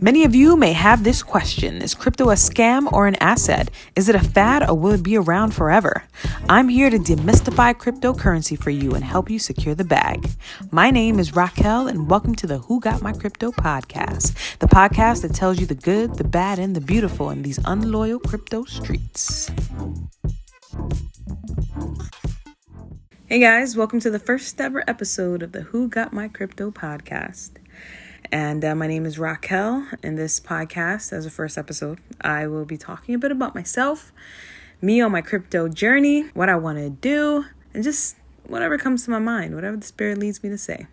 Many of you may have this question. Is crypto a scam or an asset? Is it a fad or will it be around forever? I'm here to demystify cryptocurrency for you and help you secure the bag. My name is Raquel and welcome to the Who Got My Crypto podcast, the podcast that tells you the good, the bad, and the beautiful in these unloyal crypto streets. Hey guys, welcome to the first ever episode of the Who Got My Crypto podcast. And my name is Raquel. In this podcast, as a first episode, I will be talking a bit about myself, me on my crypto journey, what I want to do, and just whatever comes to my mind, whatever the spirit leads me to say.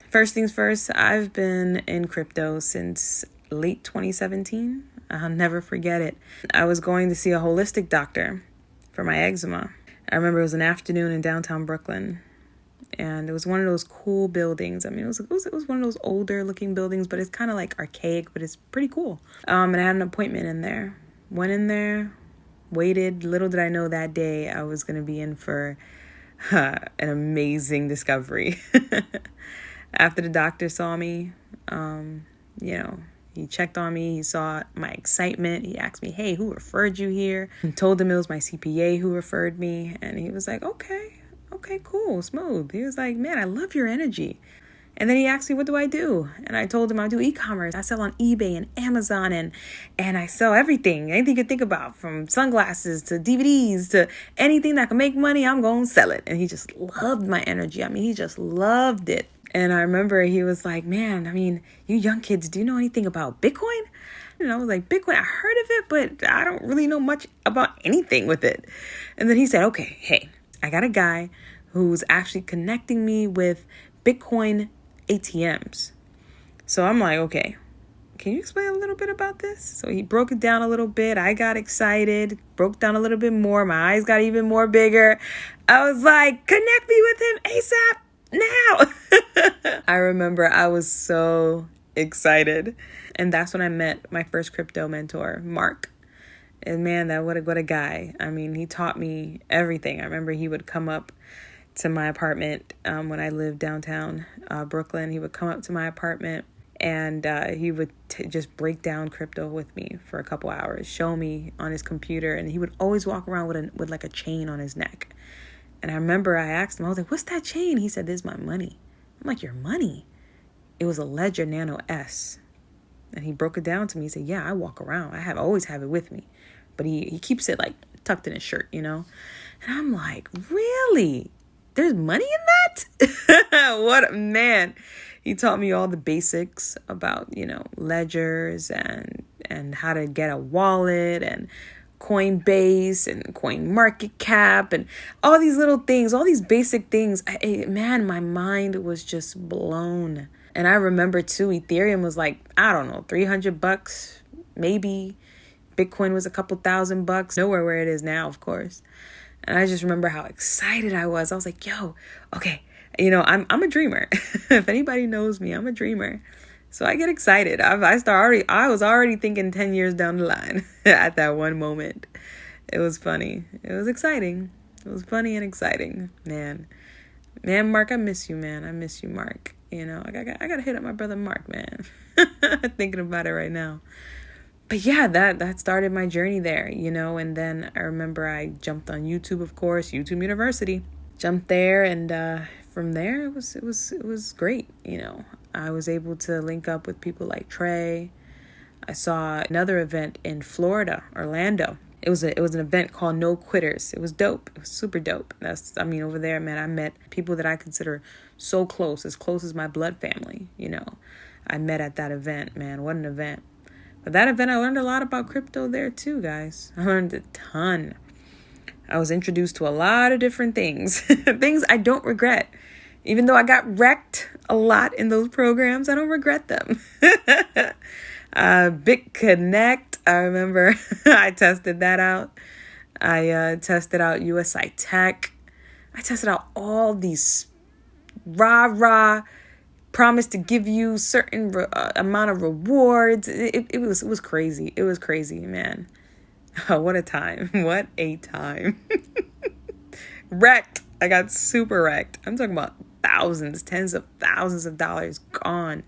First things first, I've been in crypto since late 2017. I'll never forget it. I was going to see a holistic doctor for my eczema. I remember it was an afternoon in downtown Brooklyn. And it was one of those cool buildings. I mean, it was one of those older looking buildings, but it's kind of like archaic, but it's pretty cool. And I had an appointment in there. Went in there, waited. Little did I know that day I was going to be in for an amazing discovery. After the doctor saw me, he checked on me. He saw my excitement. He asked me, hey, who referred you here? I told him it was my CPA who referred me. And he was like, okay, cool, smooth. He was like, man, I love your energy. And then he asked me, what do I do? And I told him I do e-commerce. I sell on eBay and Amazon and I sell anything you could think about, from sunglasses to DVDs to anything that can make money, I'm going to sell it. And he just loved my energy. I mean, he just loved it. And I remember he was like, man, I mean, you young kids, do you know anything about Bitcoin? I was like, Bitcoin, I heard of it, but I don't really know much about anything with it. And then he said, okay, hey, I got a guy who's actually connecting me with Bitcoin ATMs. So I'm like, okay, can you explain a little bit about this? So he broke it down a little bit. I got excited, broke down a little bit more. My eyes got even more bigger. I was like, connect me with him ASAP now. I remember I was so excited. And that's when I met my first crypto mentor, Mark. And man, what a guy. I mean, he taught me everything. I remember he would come up to my apartment when I lived downtown Brooklyn. He would come up to my apartment and he would just break down crypto with me for a couple hours, show me on his computer. And he would always walk around with like a chain on his neck. And I remember I asked him, I was like, what's that chain? He said, this is my money. I'm like, your money? It was a Ledger Nano S. And he broke it down to me. He said, yeah, I walk around. I always have it with me. But he keeps it like tucked in his shirt, And I'm like, really? There's money in that? What, man. He taught me all the basics about, ledgers and how to get a wallet and Coinbase and Coin Market Cap and all these little things, all these basic things. Man, my mind was just blown. And I remember too, Ethereum was like, I don't know, $300, maybe. Bitcoin was a couple $1,000, nowhere where it is now, of course. And I just remember how excited I was. I was like, yo, okay, I'm a dreamer. If anybody knows me, I'm a dreamer. So I get excited. I was already thinking 10 years down the line at that one moment. It was funny. It was exciting. It was funny and exciting. Man, Mark, I miss you, man. I miss you, Mark. I got to hit up my brother, Mark, man. Thinking about it right now. But yeah, that started my journey there, and then I remember I jumped on YouTube, of course, YouTube University. Jumped there, and from there it was great, I was able to link up with people like Trey. I saw another event in Florida, Orlando. It was an event called No Quitters. It was dope. It was super dope. Over there, man, I met people that I consider so close as my blood family, I met at that event, man. What an event. But that event, I learned a lot about crypto there too, guys. I learned a ton. I was introduced to a lot of different things, things I don't regret. Even though I got wrecked a lot in those programs, I don't regret them. BitConnect, I remember I tested that out. I tested out USI Tech. I tested out all these rah-rah promise to give you certain amount of rewards. It was crazy. It was crazy, man. Oh, what a time. What a time. Wrecked. I got super wrecked. I'm talking about thousands, tens of thousands of dollars gone.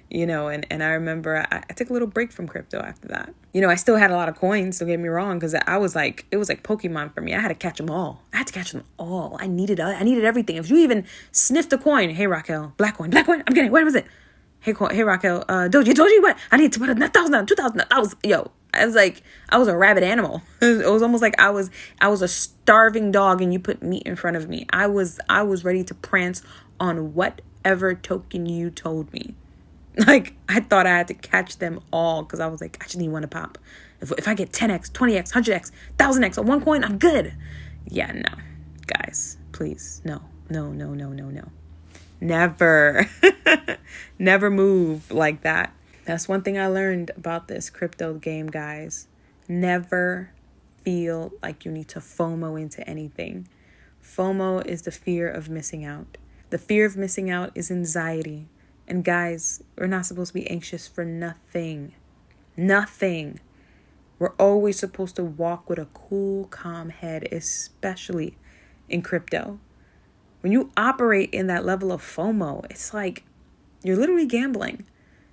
And I remember I took a little break from crypto after that. I still had a lot of coins, don't get me wrong, because it was like Pokemon for me. I had to catch them all. I had to catch them all. I needed everything. If you even sniffed a coin, hey, Raquel, black coin, I'm getting it. What was it? Hey, Raquel, Doji, what? I need to put 1,000 down, 2,000 down. Yo, I was a rabid animal. It was almost like I was a starving dog and you put meat in front of me. I was ready to prance on whatever token you told me. Like, I thought I had to catch them all because I was like, I just need one to pop. If I get 10x, 20x, 100x, 1,000x on one coin, I'm good. Yeah, no. Guys, please. No. Never. Never move like that. That's one thing I learned about this crypto game, guys. Never feel like you need to FOMO into anything. FOMO is the fear of missing out. The fear of missing out is anxiety. And guys, we're not supposed to be anxious for nothing. Nothing. We're always supposed to walk with a cool, calm head, especially in crypto. When you operate in that level of FOMO, it's like you're literally gambling.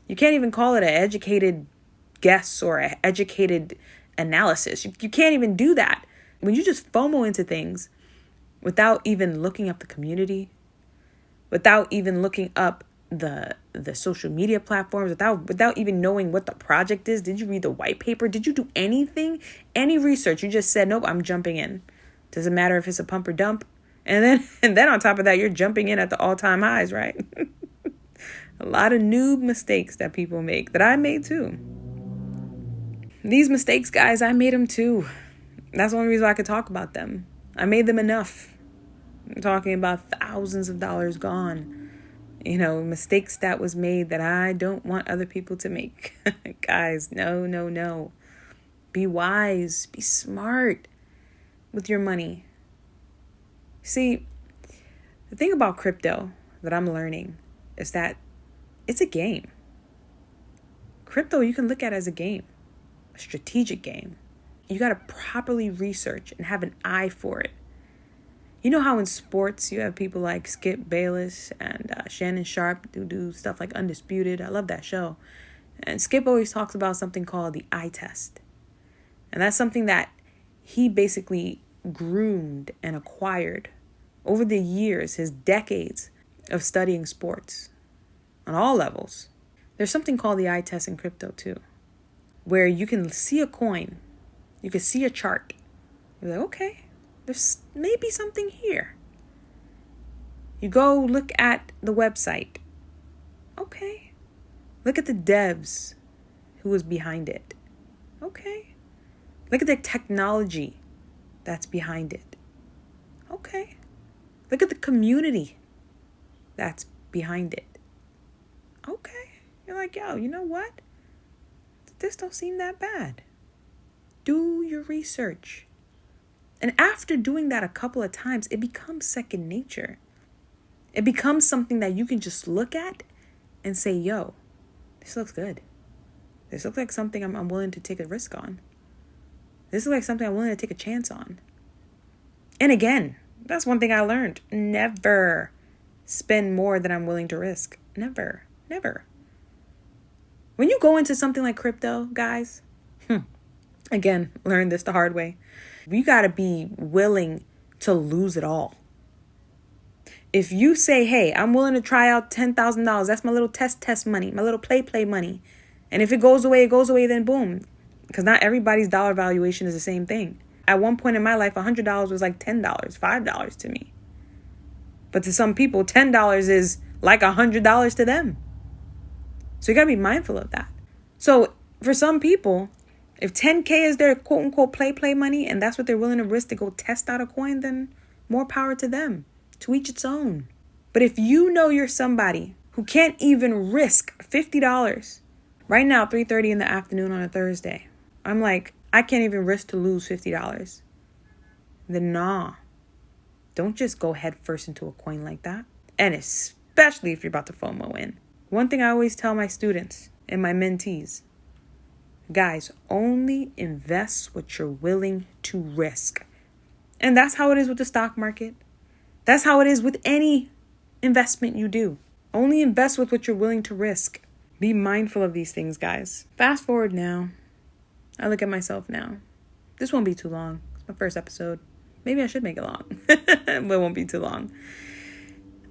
You can't even call it an educated guess or an educated analysis. You can't even do that. When you just FOMO into things without even looking up the community, without even looking up the social media platforms, without even knowing what the project is. Did you read the white paper? Did you do any research? You just said, nope, I'm jumping in. Doesn't matter if it's a pump or dump. And then on top of that, you're jumping in at the all-time highs, right? A lot of noob mistakes that people make, that I made too. These mistakes, guys, I made them too. That's the only reason I could talk about them. I made them enough. I'm talking about thousands of dollars gone. Mistakes that was made that I don't want other people to make. Guys, no. Be wise. Be smart with your money. See, the thing about crypto that I'm learning is that it's a game. Crypto you can look at as a game, a strategic game. You got to properly research and have an eye for it. You know how in sports you have people like Skip Bayless and Shannon Sharp who do stuff like Undisputed. I love that show. And Skip always talks about something called the eye test. And that's something that he basically groomed and acquired over the years, his decades of studying sports on all levels. There's something called the eye test in crypto too, where you can see a coin, you can see a chart. You're like, okay, there's maybe something here. You go look at the website. Okay. Look at the devs who was behind it. Okay. Look at the technology that's behind it. Okay. Look at the community that's behind it. Okay. You're like, yo, you know what? This don't seem that bad. Do your research. And after doing that a couple of times, it becomes second nature. It becomes something that you can just look at and say, yo, this looks good. This looks like something I'm willing to take a risk on. This looks like something I'm willing to take a chance on. And again, that's one thing I learned. Never spend more than I'm willing to risk. Never. When you go into something like crypto, guys, again, learn this the hard way. You got to be willing to lose it all. If you say, hey, I'm willing to try out $10,000. That's my little test money, my little play money. And if it goes away, then boom. Because not everybody's dollar valuation is the same thing. At one point in my life, $100 was like $10, $5 to me. But to some people, $10 is like $100 to them. So you got to be mindful of that. So for some people, if 10K is their quote unquote play money and that's what they're willing to risk to go test out a coin, then more power to them. To each its own. But if you know you're somebody who can't even risk $50 right now, 3:30 in the afternoon on a Thursday, I'm like, I can't even risk to lose $50. Then nah. Don't just go head first into a coin like that. And especially if you're about to FOMO in. One thing I always tell my students and my mentees, guys, only invest what you're willing to risk. And that's how it is with the stock market. That's how it is with any investment you do. Only invest with what you're willing to risk. Be mindful of these things, guys. Fast forward now. I look at myself now. This won't be too long. It's my first episode. Maybe I should make it long, but it won't be too long.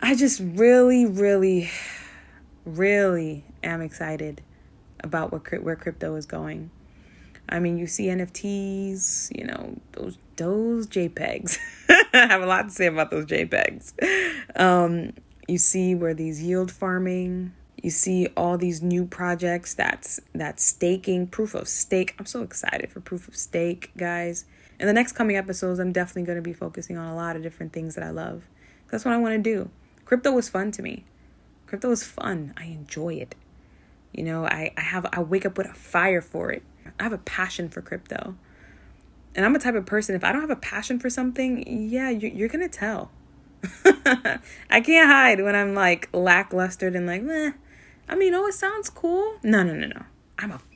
I just really, really, really am excited about where crypto is going. I mean, you see NFTs, those JPEGs. I have a lot to say about those JPEGs. You see where these yield farming, you see all these new projects that's staking, proof of stake. I'm so excited for proof of stake, guys. In the next coming episodes, I'm definitely going to be focusing on a lot of different things that I love. That's what I want to do. Crypto was fun to me. Crypto is fun. I enjoy it. I wake up with a fire for it. I have a passion for crypto. And I'm a type of person, if I don't have a passion for something, yeah, you're going to tell. I can't hide when I'm like lackluster and like, it sounds cool. No.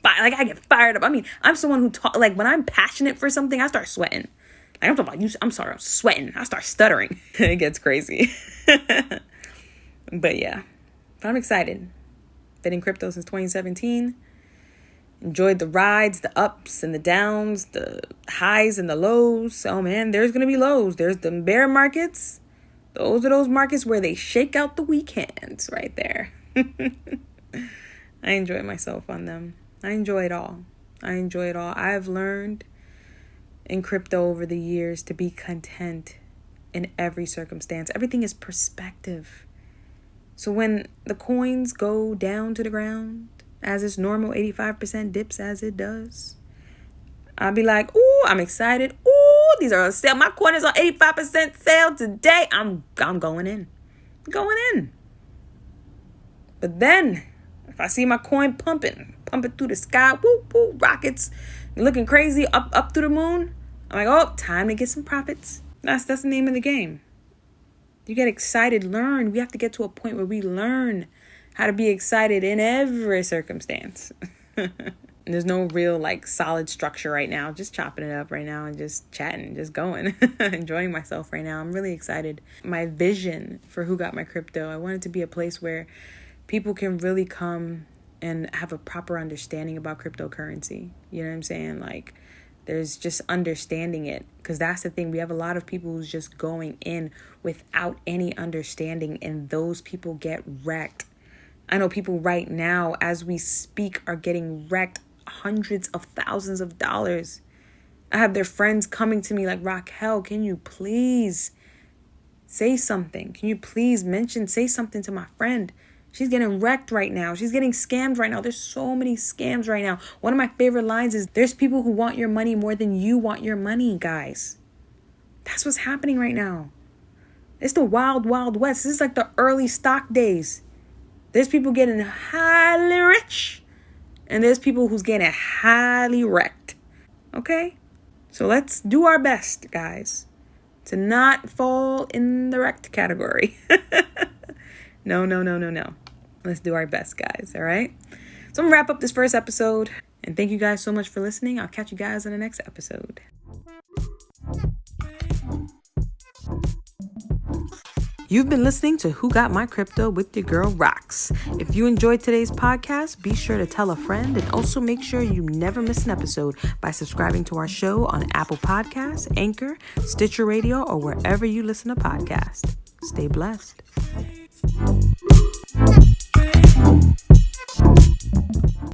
I get fired up. I'm someone who like when I'm passionate for something, I start sweating. Like I'm talking about you. I'm sweating. I start stuttering. It gets crazy. But yeah, I'm excited. Been in crypto since 2017. Enjoyed the rides, the ups and the downs, the highs and the lows. Oh man, there's going to be lows. There's the bear markets. Those are those markets where they shake out the weak hands right there. I enjoy myself on them. I enjoy it all. I've learned in crypto over the years to be content in every circumstance. Everything is perspective. So when the coins go down to the ground, as its normal 85% dips as it does, I'll be like, ooh, I'm excited. Ooh, these are on sale. My coin is on 85% sale today. I'm going in. But then, if I see my coin pumping through the sky, whoop, whoop, rockets, looking crazy, up through the moon, I'm like, oh, time to get some profits. That's the name of the game. You get excited, learn. We have to get to a point where we learn how to be excited in every circumstance. There's no real solid structure right now. Just chopping it up right now and just chatting, just going, enjoying myself right now. I'm really excited. My vision for Who Got My Crypto, I want it to be a place where people can really come and have a proper understanding about cryptocurrency. You know what I'm saying? There's just understanding it, because that's the thing. We have a lot of people who's just going in without any understanding, and those people get wrecked. I know people right now, as we speak, are getting wrecked hundreds of thousands of dollars. I have their friends coming to me like, Raquel, can you please say something? Can you please say something to my friend? She's getting wrecked right now. She's getting scammed right now. There's so many scams right now. One of my favorite lines is, there's people who want your money more than you want your money, guys. That's what's happening right now. It's the wild, wild west. This is like the early stock days. There's people getting highly rich, and there's people who's getting highly wrecked. Okay? So let's do our best, guys, to not fall in the wrecked category. No. Let's do our best, guys. All right? So I'm going to wrap up this first episode. And thank you guys so much for listening. I'll catch you guys in the next episode. You've been listening to Who Got My Crypto with your girl Rox. If you enjoyed today's podcast, be sure to tell a friend, and also make sure you never miss an episode by subscribing to our show on Apple Podcasts, Anchor, Stitcher Radio, or wherever you listen to podcasts. Stay blessed.